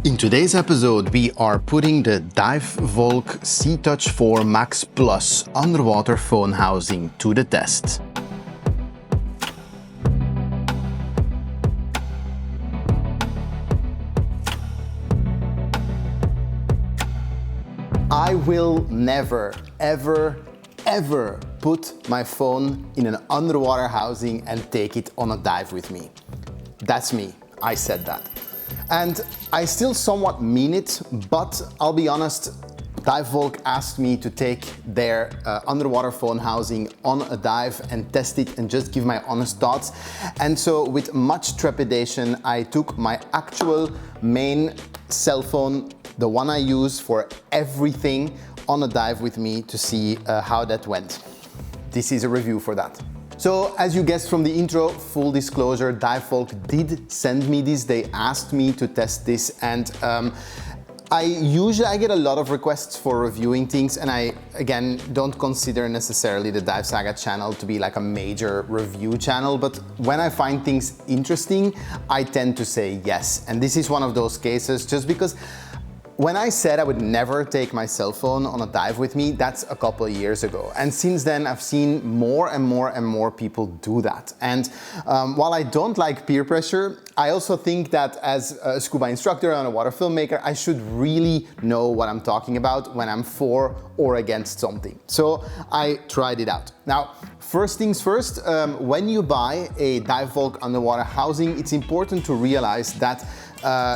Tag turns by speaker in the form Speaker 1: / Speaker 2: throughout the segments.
Speaker 1: In today's episode, we are putting the Divevolk Seatouch 4 Max Plus underwater phone housing to the test. I will never, ever put my phone in an underwater housing and take it on a dive with me. That's me, I said that. And I still somewhat mean it, but I'll be honest, Divevolk asked me to take their underwater phone housing on a dive and test it and just give my honest thoughts. And so with much trepidation, I took my actual main cell phone, the one I use for everything, on a dive with me to see how that went. This is a review for that. So as you guessed from the intro, full disclosure, Divevolk did send me this. They asked me to test this, and I get a lot of requests for reviewing things, and I, again, don't consider necessarily the Dive-Saga channel to be like a major review channel, but when I find things interesting, I tend to say yes. And this is one of those cases, just because when I said I would never take my cell phone on a dive with me, that's a couple of years ago. And since then, I've seen more and more people do that. And while I don't like peer pressure, I also think that as a scuba instructor and a water filmmaker, I should really know what I'm talking about when I'm for or against something. So I tried it out. Now, first things first, when you buy a Divevolk underwater housing, it's important to realize that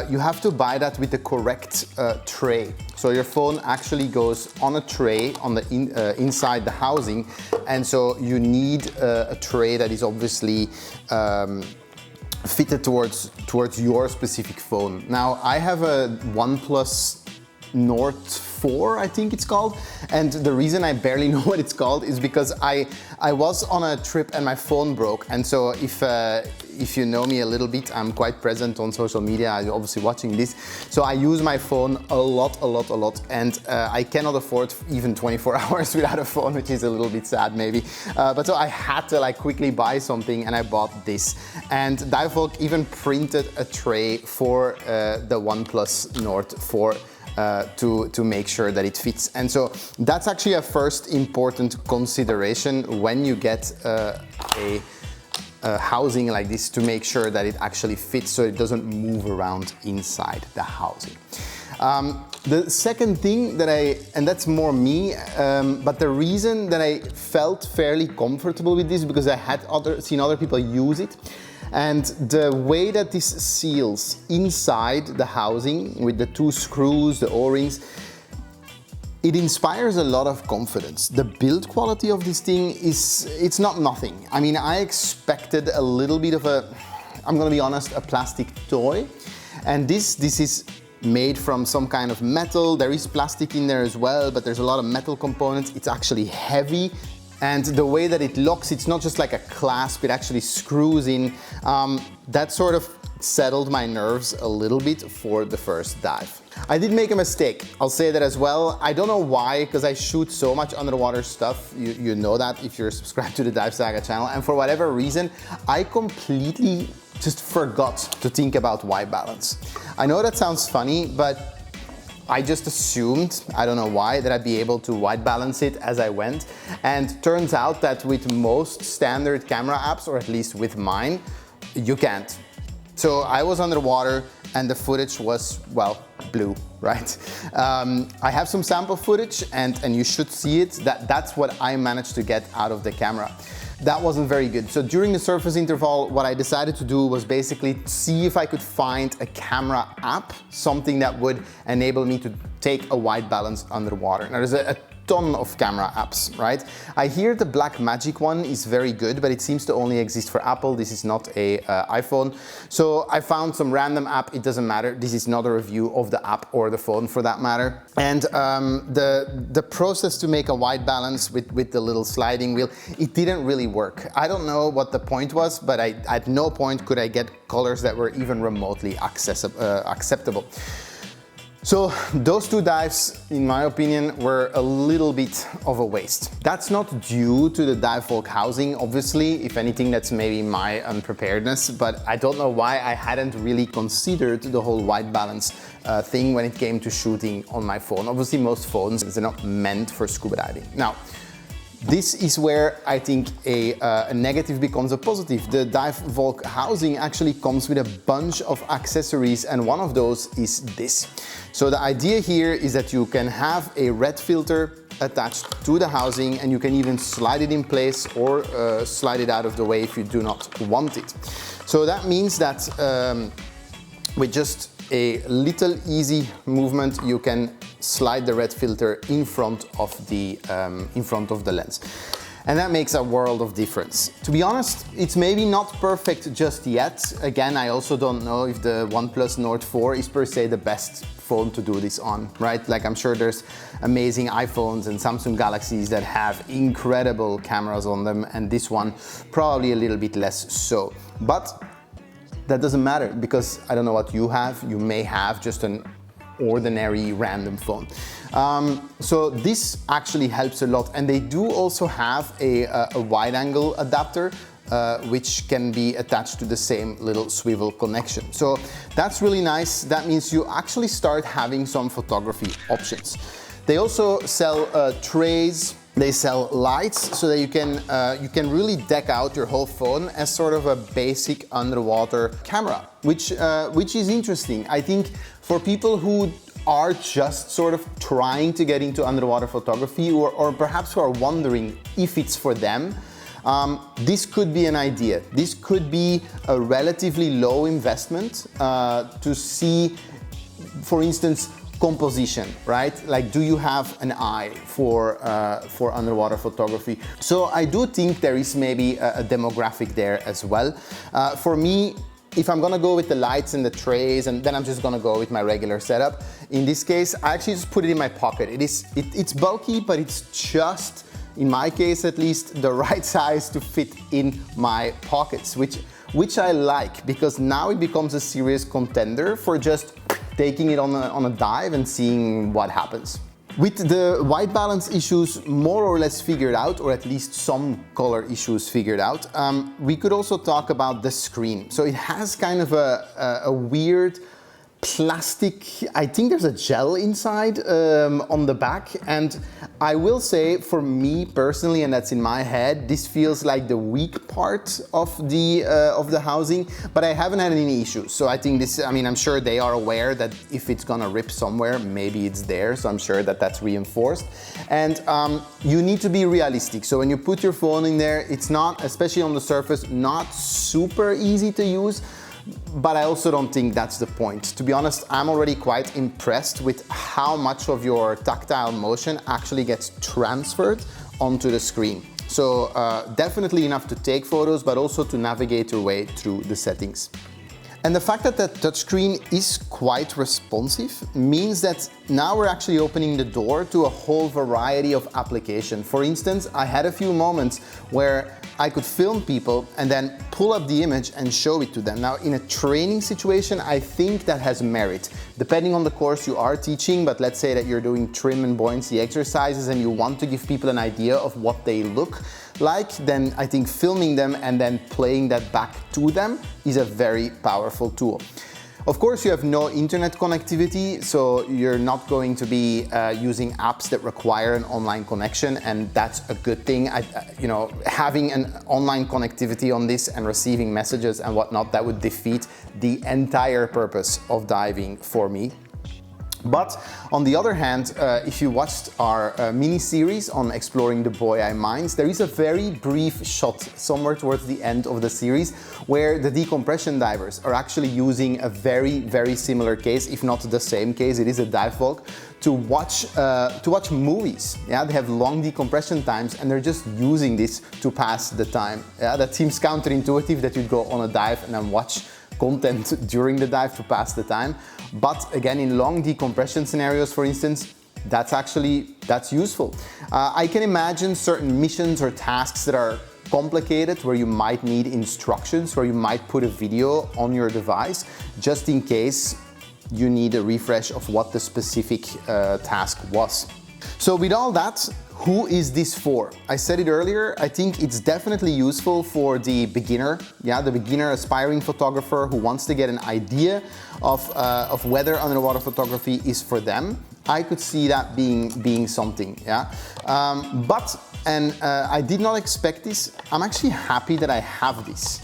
Speaker 1: you have to buy that with the correct tray. So your phone actually goes on a tray on the inside the housing, and so you need a tray that is obviously fitted towards your specific phone. Now, I have a OnePlus Nord 4, I think it's called, and the reason I barely know what it's called is because I was on a trip and my phone broke. And so if you know me a little bit, I'm quite present on social media, you're obviously watching this, so I use my phone a lot, and I cannot afford even 24 hours without a phone, which is a little bit sad maybe, but so I had to like quickly buy something, and I bought this. And Divevolk even printed a tray for the OnePlus Nord 4 to make sure that it fits. And so that's actually a first important consideration when you get a housing like this, to make sure that it actually fits so it doesn't move around inside the housing. The second thing that and that's more me, but the reason that I felt fairly comfortable with this, because I had seen other people use it. And the way that this seals inside the housing with the two screws, the O-rings, it inspires a lot of confidence. The build quality of this thing it's not nothing. I mean, I expected a little bit of I'm gonna be honest, a plastic toy. And this is made from some kind of metal. There is plastic in there as well, but there's a lot of metal components. It's actually heavy. And the way that it locks, it's not just like a clasp, it actually screws in. That sort of settled my nerves a little bit for the first dive. I did make a mistake, I'll say that as well. I don't know why, because I shoot so much underwater stuff. You know that if you're subscribed to the Dive-Saga channel. And for whatever reason, I completely just forgot to think about white balance. I know that sounds funny, but I just assumed, I don't know why, that I'd be able to white balance it as I went. And turns out that with most standard camera apps, or at least with mine, you can't. So I was underwater and the footage was, well, blue, right? I have some sample footage and you should see it. That's what I managed to get out of the camera. That wasn't very good. So during the surface interval, what I decided to do was basically see if I could find a camera app, something that would enable me to take a white balance underwater. Now there's a ton of camera apps, right? I hear the Blackmagic one is very good, but it seems to only exist for Apple. This is not a iPhone. So I found some random app, it doesn't matter. This is not a review of the app or the phone for that matter. And the process to make a white balance with the little sliding wheel, it didn't really work. I don't know what the point was, but at no point could I get colors that were even remotely acceptable. So those two dives, in my opinion, were a little bit of a waste. That's not due to the Divevolk housing, obviously. If anything, that's maybe my unpreparedness, but I don't know why I hadn't really considered the whole white balance thing when it came to shooting on my phone. Obviously, most phones are not meant for scuba diving. Now, this is where I think a negative becomes a positive. The Divevolk housing actually comes with a bunch of accessories, and one of those is this. So the idea here is that you can have a red filter attached to the housing, and you can even slide it in place or slide it out of the way if you do not want it. So that means that with just a little easy movement, you can slide the red filter in front of the lens. And that makes a world of difference. To be honest, it's maybe not perfect just yet. Again, I also don't know if the OnePlus Nord 4 is per se the best phone to do this on, right? Like, I'm sure there's amazing iPhones and Samsung Galaxies that have incredible cameras on them, and this one probably a little bit less so. But that doesn't matter, because I don't know what you have. You may have just an ordinary random phone. So this actually helps a lot, and they do also have a wide angle adapter which can be attached to the same little swivel connection. So that's really nice. That means you actually start having some photography options. They also sell trays. They sell lights so that you can really deck out your whole phone as sort of a basic underwater camera, which is interesting. I think for people who are just sort of trying to get into underwater photography, or perhaps who are wondering if it's for them, this could be an idea. This could be a relatively low investment to see, for instance, composition, right? Like, do you have an eye for underwater photography? So I do think there is maybe a demographic there as well. For me, if I'm gonna go with the lights and the trays, and then I'm just gonna go with my regular setup. In this case, I actually just put it in my pocket. It's bulky, but it's just, in my case at least, the right size to fit in my pockets, which I like, because now it becomes a serious contender for just taking it on a dive and seeing what happens. With the white balance issues more or less figured out, or at least some color issues figured out, we could also talk about the screen. So it has kind of a weird plastic, I think there's a gel inside on the back, and I will say, for me personally, and that's in my head, this feels like the weak part of the housing, but I haven't had any issues. So I think this, I mean, I'm sure they are aware that if it's gonna rip somewhere, maybe it's there, so I'm sure that that's reinforced. And you need to be realistic. So when you put your phone in there, it's not, especially on the surface, not super easy to use. But I also don't think that's the point. To be honest, I'm already quite impressed with how much of your tactile motion actually gets transferred onto the screen. So definitely enough to take photos, but also to navigate your way through the settings. And the fact that the touchscreen is quite responsive means that now we're actually opening the door to a whole variety of applications. For instance, I had a few moments where I could film people and then pull up the image and show it to them. Now, in a training situation, I think that has merit, depending on the course you are teaching. But let's say that you're doing trim and buoyancy exercises and you want to give people an idea of what they look like, then I think filming them and then playing that back to them is a very powerful tool. Of course, you have no internet connectivity, so you're not going to be using apps that require an online connection, and that's a good thing. You know, having an online connectivity on this and receiving messages and whatnot, that would defeat the entire purpose of diving for me. But on the other hand, if you watched our mini-series on exploring the buoy mines, there is a very brief shot somewhere towards the end of the series where the decompression divers are actually using a very, very similar case, if not the same case, it is a Divevolk, to watch movies. Yeah, they have long decompression times and they're just using this to pass the time. Yeah, that seems counterintuitive that you'd go on a dive and then watch content during the dive to pass the time. But again, in long decompression scenarios, for instance, that's useful. I can imagine certain missions or tasks that are complicated, where you might need instructions, where you might put a video on your device, just in case you need a refresh of what the specific task was. So with all that, who is this for? I said it earlier, I think it's definitely useful for the beginner, the beginner aspiring photographer who wants to get an idea of whether underwater photography is for them. I could see that being something, I did not expect this. I'm actually happy that I have this,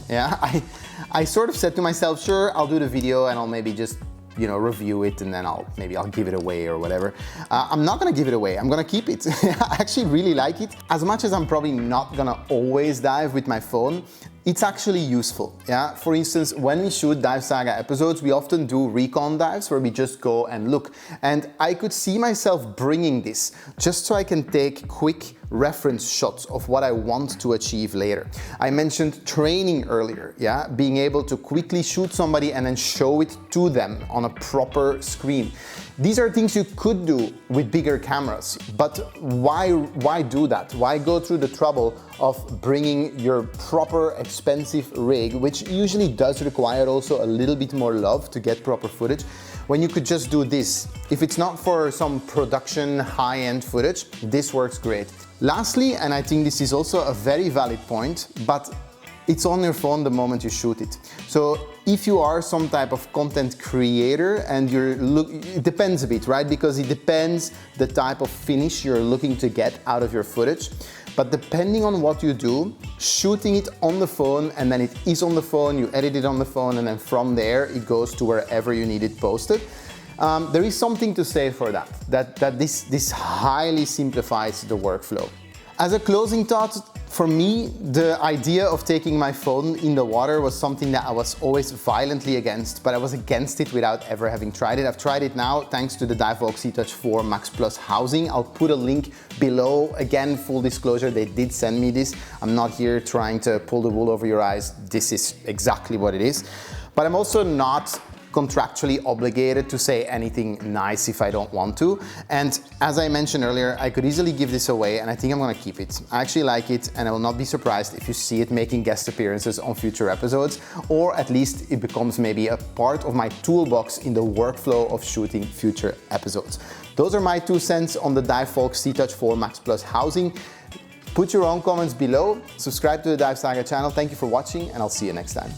Speaker 1: I sort of said to myself, sure, I'll do the video and I'll maybe just review it and then maybe I'll give it away or whatever. I'm not gonna give it away, I'm gonna keep it. I actually really like it. As much as I'm probably not gonna always dive with my phone, it's actually useful, For instance, when we shoot Dive Saga episodes, we often do recon dives where we just go and look. And I could see myself bringing this just so I can take quick reference shots of what I want to achieve later. I mentioned training earlier, being able to quickly shoot somebody and then show it to them on a proper screen. These are things you could do with bigger cameras, but why do that? Why go through the trouble of bringing your proper expensive rig, which usually does require also a little bit more love to get proper footage, when you could just do this? If it's not for some production high-end footage, this works great. Lastly, and I think this is also a very valid point, but it's on your phone the moment you shoot it. So if you are some type of content creator and it depends a bit, right? Because it depends the type of finish you're looking to get out of your footage. But depending on what you do, shooting it on the phone and then it is on the phone, you edit it on the phone and then from there it goes to wherever you need it posted. There is something to say for that this highly simplifies the workflow. As a closing thought, for me, the idea of taking my phone in the water was something that I was always violently against, but I was against it without ever having tried it. I've tried it now thanks to the Divevolk Seatouch 4 Max Plus housing. I'll put a link below. Again, full disclosure, they did send me this. I'm not here trying to pull the wool over your eyes. This is exactly what it is. But I'm also not contractually obligated to say anything nice if I don't want to. And as I mentioned earlier, I could easily give this away and I think I'm gonna keep it. I actually like it and I will not be surprised if you see it making guest appearances on future episodes, or at least it becomes maybe a part of my toolbox in the workflow of shooting future episodes. Those are my 2 cents on the Divevolk Seatouch 4 Max Plus housing. Put your own comments below, subscribe to the Dive Saga channel. Thank you for watching and I'll see you next time.